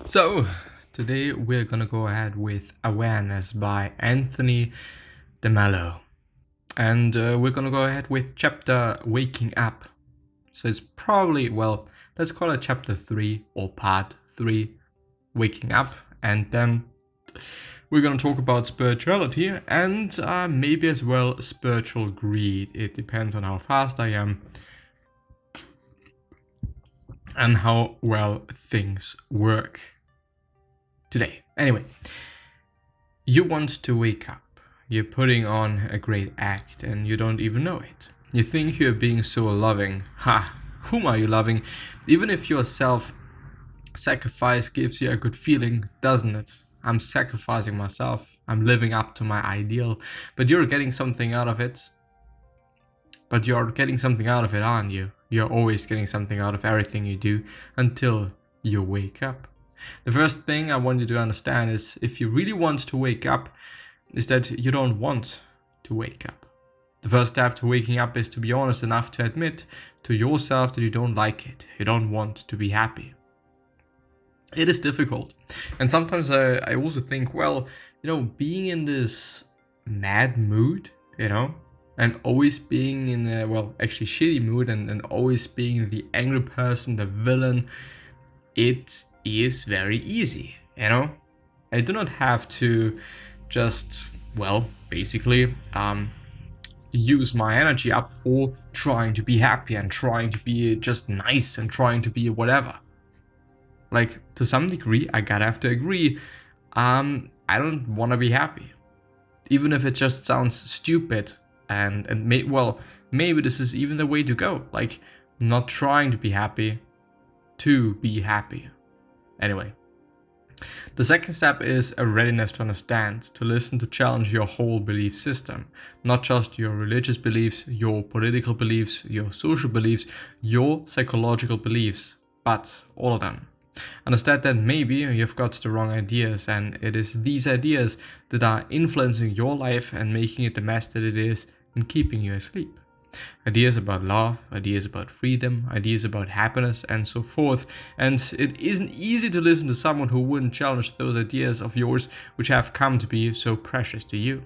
So, today we're gonna go ahead with Awareness by Anthony de Mello. And we're gonna go ahead with chapter Waking Up. So it's probably, let's call it chapter 3 or part 3, Waking Up. And then we're gonna talk about spirituality and maybe as well spiritual greed. It depends on how fast I am and how well things work today. Anyway, you want to wake up. You're putting on a great act and you don't even know it. You think you're being so loving. Ha! Whom are you loving? Even if your self-sacrifice gives you a good feeling, doesn't it? I'm sacrificing myself. I'm living up to my ideal. But you're getting something out of it. But you're getting something out of it, aren't you? You're always getting something out of everything you do until you wake up. The first thing I want you to understand is if you really want to wake up, is that you don't want to wake up. The first step to waking up is to be honest enough to admit to yourself that you don't like it. You don't want to be happy. It is difficult. And sometimes I also think, being in this mad mood, and always being in a, shitty mood and always being the angry person, the villain, it is very easy, I do not have to just, use my energy up for trying to be happy and trying to be just nice and trying to be whatever. Like, to some degree, I gotta have to agree, I don't want to be happy. Even if it just sounds stupid. And maybe this is even the way to go. Like, not trying to be happy, to be happy. Anyway, the second step is a readiness to understand, to listen, to challenge your whole belief system. Not just your religious beliefs, your political beliefs, your social beliefs, your psychological beliefs, but all of them. Understand that maybe you've got the wrong ideas, and it is these ideas that are influencing your life and making it the mess that it is and keeping you asleep. Ideas about love, ideas about freedom, ideas about happiness, and so forth. And it isn't easy to listen to someone who wouldn't challenge those ideas of yours which have come to be so precious to you.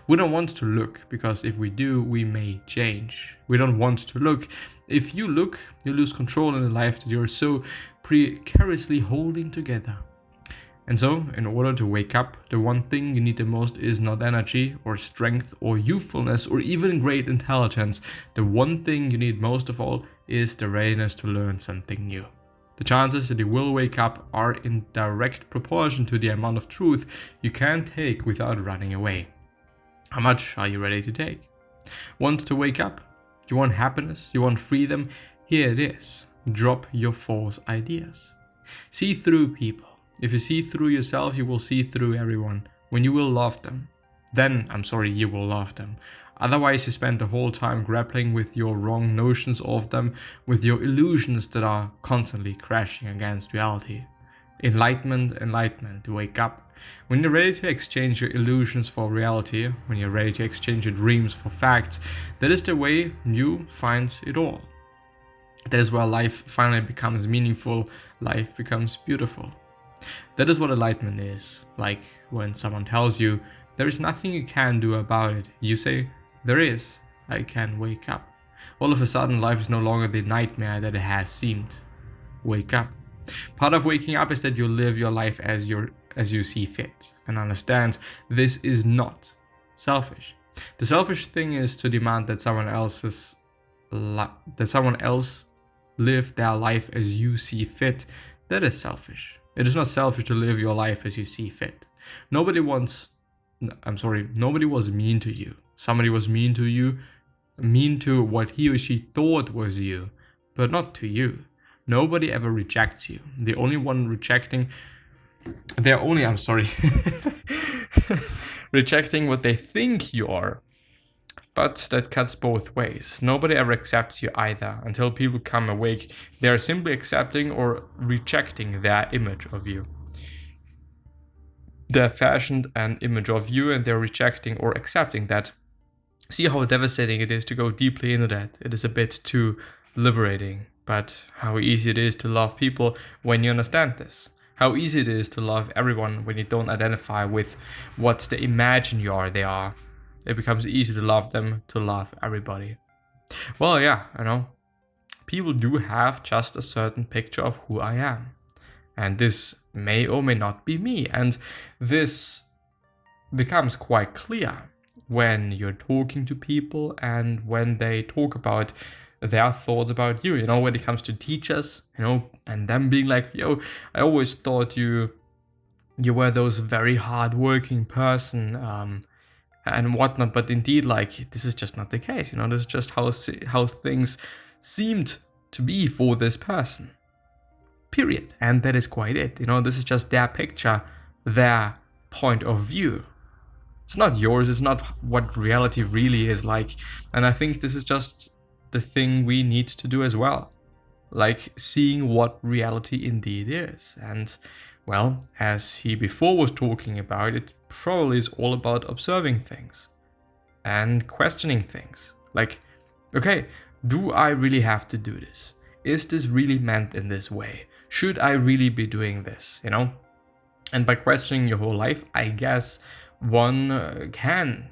We don't want to look, because if we do, we may change. We don't want to look. If you look, you lose control in the life that you're so precariously holding together. And so, in order to wake up, the one thing you need the most is not energy or strength or youthfulness or even great intelligence. The one thing you need most of all is the readiness to learn something new. The chances that you will wake up are in direct proportion to the amount of truth you can take without running away. How much are you ready to take? Want to wake up? You want happiness? You want freedom? Here it is. Drop your false ideas. See through people. If you see through yourself, you will see through everyone. When you will love them, then you will love them. Otherwise, you spend the whole time grappling with your wrong notions of them, with your illusions that are constantly crashing against reality. Enlightenment, wake up. When you're ready to exchange your illusions for reality, when you're ready to exchange your dreams for facts, that is the way you find it all. That is where life finally becomes meaningful, life becomes beautiful. That is what enlightenment is. Like when someone tells you, there is nothing you can do about it. You say, there is. I can wake up. All of a sudden, life is no longer the nightmare that it has seemed. Wake up. Part of waking up is that you live your life as you see fit, and understand this is not selfish. The selfish thing is to demand that someone else live their life as you see fit. That is selfish. It is not selfish to live your life as you see fit. Nobody was mean to you. Somebody was mean to you, mean to what he or she thought was you, but not to you. Nobody ever rejects you. They're only rejecting what they think you are. But that cuts both ways. Nobody ever accepts you either. Until people come awake, they are simply accepting or rejecting their image of you. They're fashioned an image of you and they're rejecting or accepting that. See how devastating it is to go deeply into that. It is a bit too liberating. But how easy it is to love people when you understand this. How easy it is to love everyone when you don't identify with what they imagine they are. It becomes easy to love them, to love everybody. Well, yeah, people do have just a certain picture of who I am. And this may or may not be me. And this becomes quite clear when you're talking to people and when they talk about their thoughts about you, when it comes to teachers, and them being like, I always thought you were those very hardworking person, and whatnot, but indeed, this is just not the case, this is just how things seemed to be for this person, period. And that is quite it, this is just their picture, their point of view. It's not yours, it's not what reality really is like. And I think this is just the thing we need to do as well. Seeing what reality indeed is. And, well, as he before was talking about, it probably is all about observing things and questioning things. Okay, do I really have to do this? Is this really meant in this way? Should I really be doing this, And by questioning your whole life, I guess one can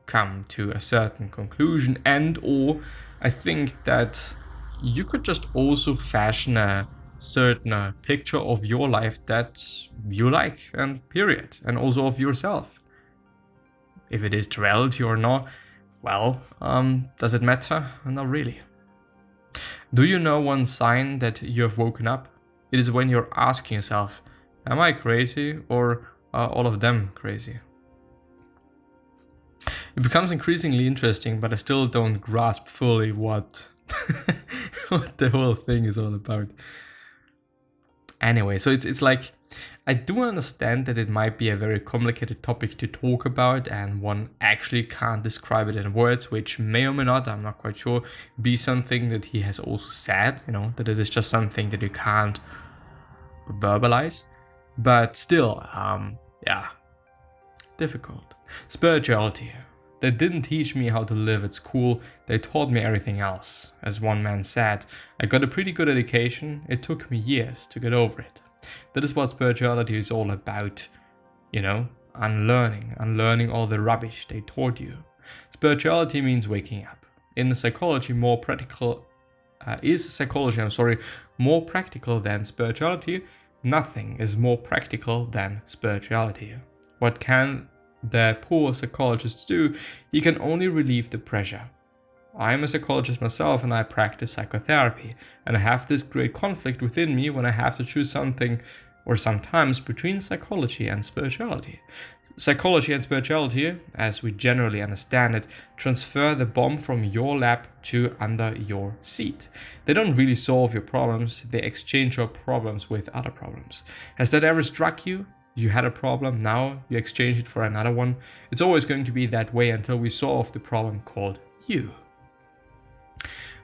come to a certain conclusion, and or I think that you could just also fashion a certain picture of your life that you like, and period, and also of yourself. If it is the reality or not, well, does it matter? Not really. Do you know one sign that you have woken up? It is when you're asking yourself, am I crazy, or are all of them crazy? It becomes increasingly interesting, but I still don't grasp fully what what the whole thing is all about. Anyway, so it's like, I do understand that it might be a very complicated topic to talk about, and one actually can't describe it in words, which may or may not, I'm not quite sure, be something that he has also said, that it is just something that you can't verbalize. But still, difficult. Spirituality. They didn't teach me how to live at school, they taught me everything else. As one man said, I got a pretty good education, it took me years to get over it. That is what spirituality is all about, unlearning all the rubbish they taught you. Spirituality means waking up. In psychology, more practical than spirituality? Nothing is more practical than spirituality. What can the poor psychologists do? He can only relieve the pressure. I am a psychologist myself, and I practice psychotherapy, and I have this great conflict within me when I have to choose something, or sometimes between psychology and spirituality. Psychology and spirituality, as we generally understand it, transfer the bomb from your lap to under your seat. They don't really solve your problems, they exchange your problems with other problems. Has that ever struck you? You had a problem, now you exchange it for another one. It's always going to be that way until we solve the problem called you.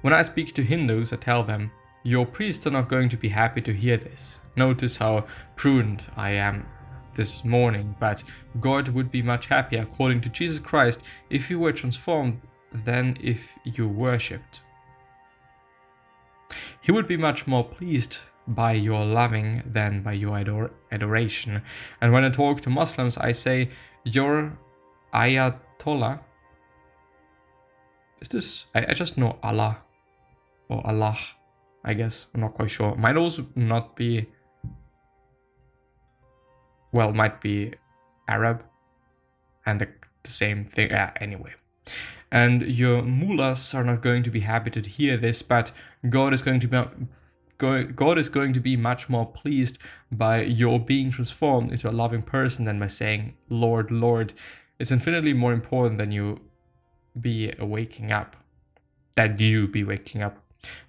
When I speak to Hindus, I tell them, your priests are not going to be happy to hear this. Notice how prudent I am this morning, but God would be much happier, according to Jesus Christ, if you were transformed than if you worshipped. He would be much more pleased by your loving than by your adoration. And when I talk to Muslims, I say, your Ayatollah. Is this, I just know Allah, or Allah, I guess, I'm not quite sure. Might also not be, well, might be Arab, and the same thing, anyway. And your mullahs are not going to be happy to hear this, but God is going to be much more pleased by your being transformed into a loving person than by saying, Lord, Lord. It's infinitely more important than you be waking up. That you be waking up.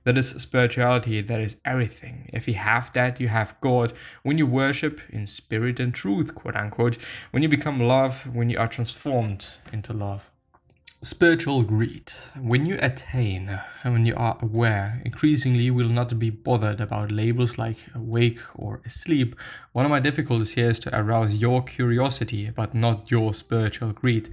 That is spirituality, that is everything. If you have that, you have God. When you worship in spirit and truth, quote unquote, when you become love, when you are transformed into love. Spiritual greed. When you attain and when you are aware, increasingly you will not be bothered about labels like awake or asleep. One of my difficulties here is to arouse your curiosity, but not your spiritual greed.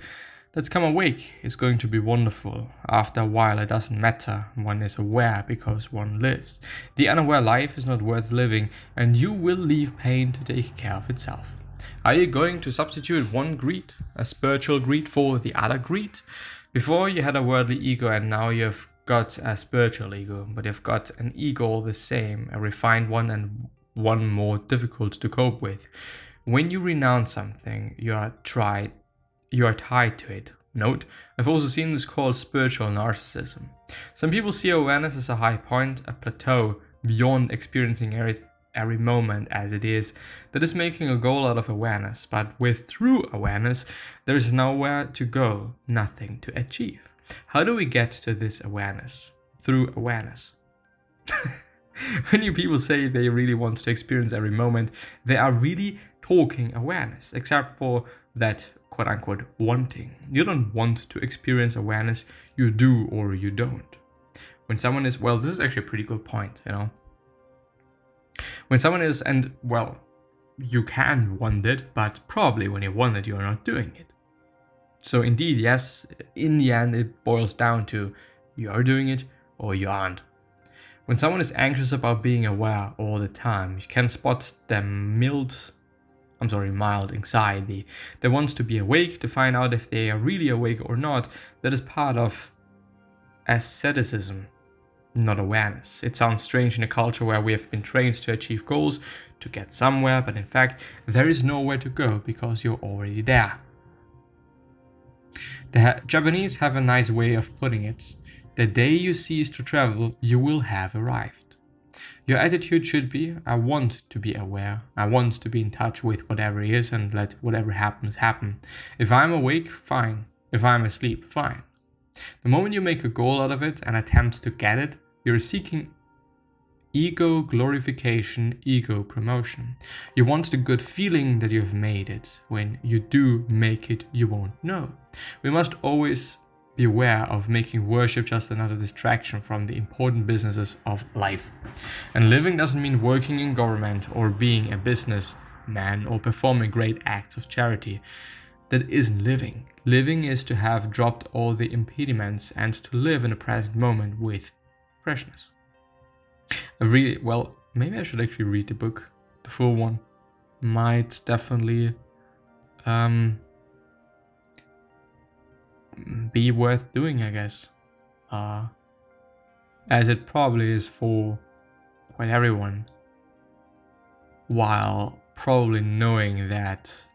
Let's come awake. It's going to be wonderful. After a while, it doesn't matter. One is aware because one lives. The unaware life is not worth living, and you will leave pain to take care of itself. Are you going to substitute one greed, a spiritual greed, for the other greed? Before you had a worldly ego, and now you've got a spiritual ego, but you've got an ego all the same, a refined one and one more difficult to cope with. When you renounce something, you are tied to it. Note, I've also seen this called spiritual narcissism. Some people see awareness as a high point, a plateau, beyond experiencing every moment as it is. That is making a goal out of awareness, but with true awareness, there is nowhere to go, nothing to achieve. How do we get to this awareness? Through awareness. When you people say they really want to experience every moment, they are really talking awareness, except for that quote-unquote wanting. You don't want to experience awareness, you do or you don't. When someone is, well, this is actually a pretty good point, When someone is, and well, you can want it, but probably when you want it, you're not doing it. So indeed, yes, in the end, it boils down to you are doing it or you aren't. When someone is anxious about being aware all the time, you can spot the mild anxiety that wants to be awake to find out if they are really awake or not. That is part of asceticism, not awareness. It sounds strange in a culture where we have been trained to achieve goals, to get somewhere, but in fact, there is nowhere to go because you're already there. The Japanese have a nice way of putting it. The day you cease to travel, you will have arrived. Your attitude should be, I want to be aware. I want to be in touch with whatever is and let whatever happens happen. If I'm awake, fine. If I'm asleep, fine. The moment you make a goal out of it and attempt to get it, you're seeking ego glorification, ego promotion. You want the good feeling that you've made it. When you do make it, you won't know. We must always be aware of making worship just another distraction from the important businesses of life. And living doesn't mean working in government or being a businessman or performing great acts of charity. That isn't living. Living is to have dropped all the impediments and to live in the present moment with freshness. Maybe I should actually read the book, the full one. Might definitely be worth doing, I guess. As it probably is for quite everyone. While probably knowing that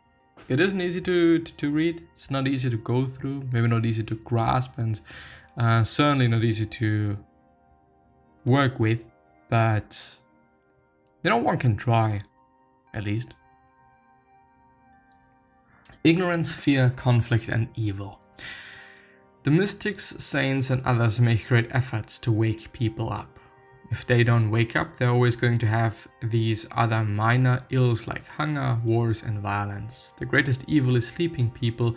it isn't easy to read, it's not easy to go through, maybe not easy to grasp, and certainly not easy to work with, but one can try, at least. Ignorance, fear, conflict, and evil. The mystics, saints, and others make great efforts to wake people up. If they don't wake up, they're always going to have these other minor ills like hunger, wars, and violence. The greatest evil is sleeping people,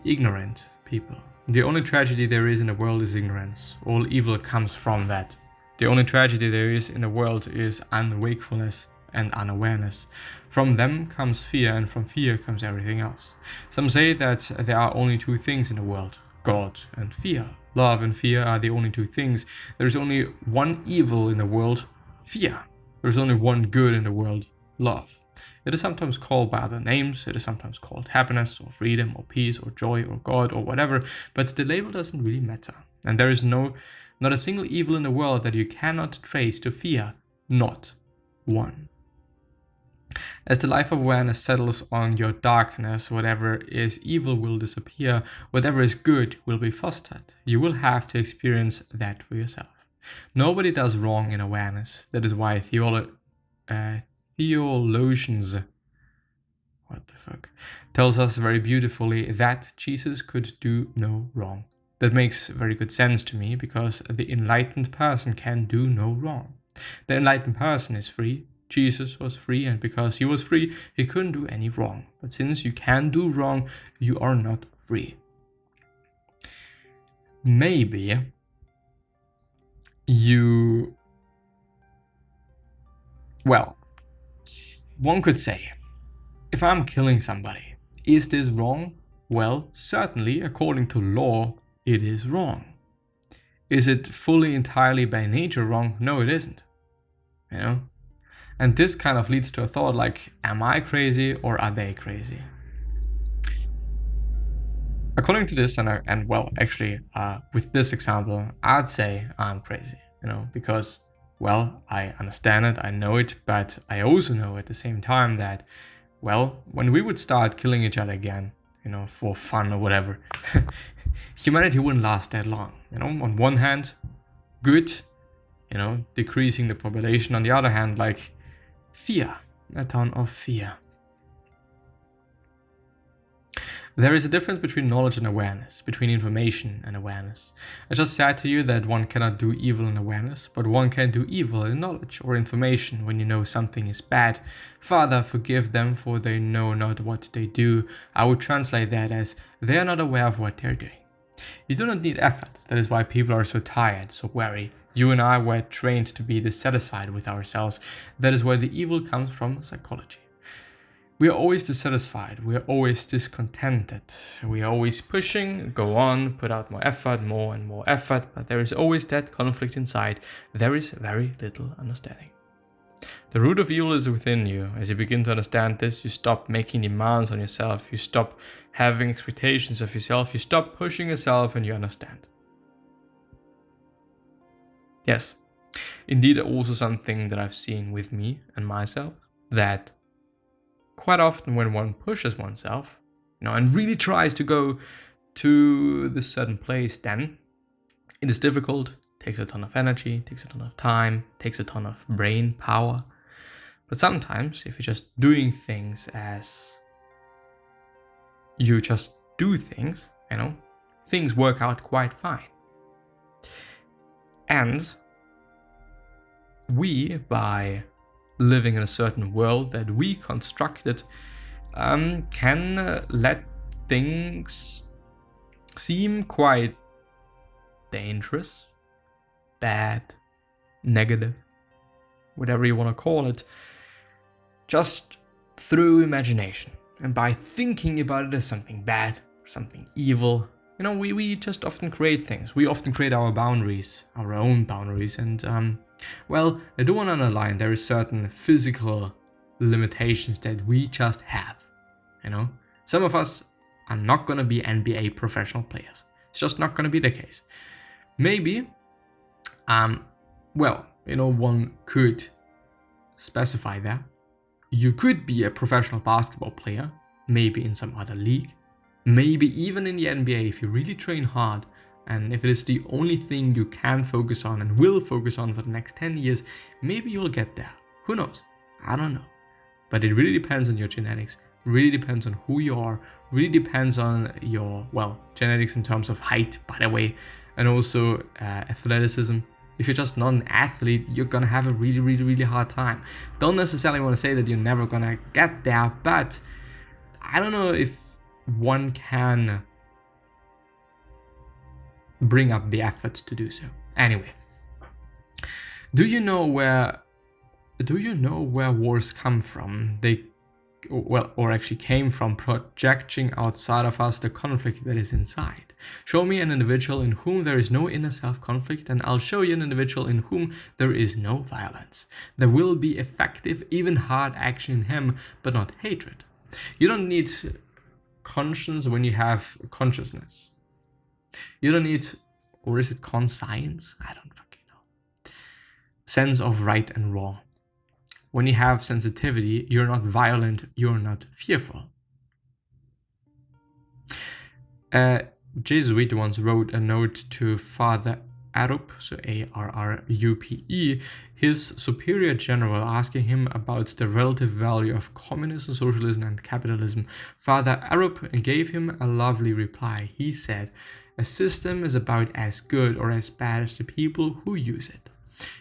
ignorant people. The only tragedy there is in the world is ignorance. All evil comes from that. The only tragedy there is in the world is unwakefulness and unawareness. From them comes fear, and from fear comes everything else. Some say that there are only two things in the world: God and fear. Love and fear are the only two things. There is only one evil in the world: fear. There is only one good in the world: love. It is sometimes called by other names. It is sometimes called happiness or freedom or peace or joy or God or whatever, but the label doesn't really matter. And there is not a single evil in the world that you cannot trace to fear. Not one. As the life of awareness settles on your darkness, whatever is evil will disappear, whatever is good will be fostered. You will have to experience that for yourself. Nobody does wrong in awareness. That is why theologians tells us very beautifully that Jesus could do no wrong. That makes very good sense to me, because the enlightened person can do no wrong. The enlightened person is free. Jesus was free, and because he was free, he couldn't do any wrong. But since you can do wrong, you are not free. Maybe one could say, if I'm killing somebody, is this wrong? Well, certainly, according to law, it is wrong. Is it fully entirely by nature wrong? No, it isn't. You know? And this kind of leads to a thought like, am I crazy or are they crazy? According to this, with this example, I'd say I'm crazy, because, well, I understand it, I know it, but I also know at the same time that, well, when we would start killing each other again, for fun or whatever, humanity wouldn't last that long. On one hand, good, decreasing the population. On the other hand, like fear, a ton of fear. There is a difference between knowledge and awareness, between information and awareness. I just said to you that one cannot do evil in awareness, but one can do evil in knowledge or information when you know something is bad. Father, forgive them, for they know not what they do. I would translate that as, they are not aware of what they're doing. You do not need effort. That is why people are so tired, so weary. You and I were trained to be dissatisfied with ourselves. That is where the evil comes from, psychology. We are always dissatisfied, we are always discontented, we are always pushing, go on, put out more effort, more and more effort, but there is always that conflict inside. There is very little understanding. The root of evil is within you. As you begin to understand this, you stop making demands on yourself, you stop having expectations of yourself, you stop pushing yourself, and you understand. Yes, indeed also something that I've seen with me and myself, that quite often when one pushes oneself, and really tries to go to this certain place, then it is difficult, takes a ton of energy, takes a ton of time, takes a ton of brain power. But sometimes, if you're just doing things as you just do things, things work out quite fine. And we, by living in a certain world that we constructed, can let things seem quite dangerous, bad, negative, whatever you want to call it, just through imagination. And by thinking about it as something bad, something evil, we just often create things. We often create our boundaries, our own boundaries, and well, I do want to underline there is certain physical limitations that we just have. Some of us are not going to be NBA professional players. It's just not going to be the case. Maybe, one could specify that. You could be a professional basketball player, maybe in some other league, maybe even in the NBA if you really train hard. And if it is the only thing you can focus on and will focus on for the next 10 years, maybe you'll get there. Who knows? I don't know. But it really depends on your genetics, really depends on who you are, really depends on your, genetics in terms of height, by the way, and also athleticism. If you're just not an athlete, you're gonna have a really, really, really hard time. Don't necessarily want to say that you're never gonna get there, but I don't know if one can bring up the effort to do so. Anyway, do you know where wars come from? Came from projecting outside of us the conflict that is inside. Show me an individual in whom there is no inner self-conflict, and I'll show you an individual in whom there is no violence. There will be effective, even hard action in him, but not hatred. You don't need conscience when you have consciousness. You don't need, or is it conscience? I don't fucking know. Sense of right and wrong. When you have sensitivity, you're not violent, you're not fearful. A Jesuit once wrote a note to Father Arup, so Arrupe, his superior general, asking him about the relative value of communism, socialism, and capitalism. Father Arup gave him a lovely reply. He said, "A system is about as good or as bad as the people who use it.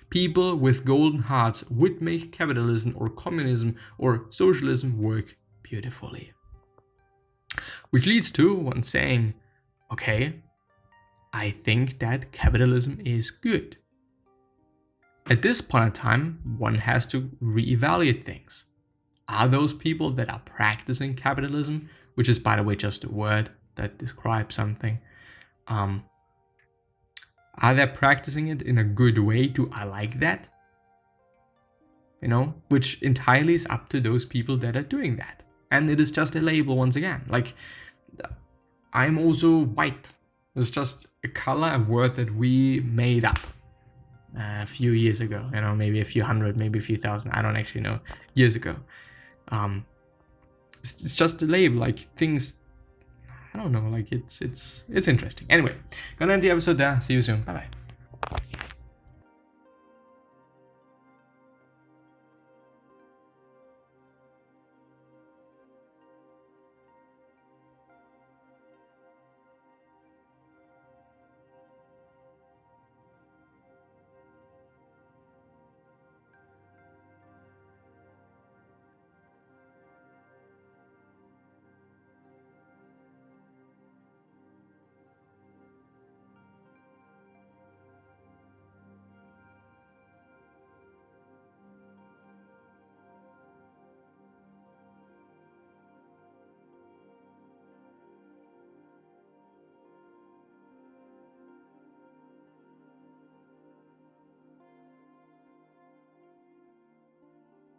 People with golden hearts would make capitalism or communism or socialism work beautifully." Which leads to one saying, okay, I think that capitalism is good. At this point in time, one has to reevaluate things. Are those people that are practicing capitalism, which is, by the way, just a word, that describe something. Are they practicing it in a good way? Do I like that? You know, which entirely is up to those people that are doing that. And it is just a label once again. Like, I'm also white. It's just a color, a word that we made up a few years ago. You know, maybe a few hundred, maybe a few thousand. I don't actually know. Years ago. It's just a label. Like things. I don't know. Like it's interesting. Anyway, gonna end the episode there. See you soon. Bye bye.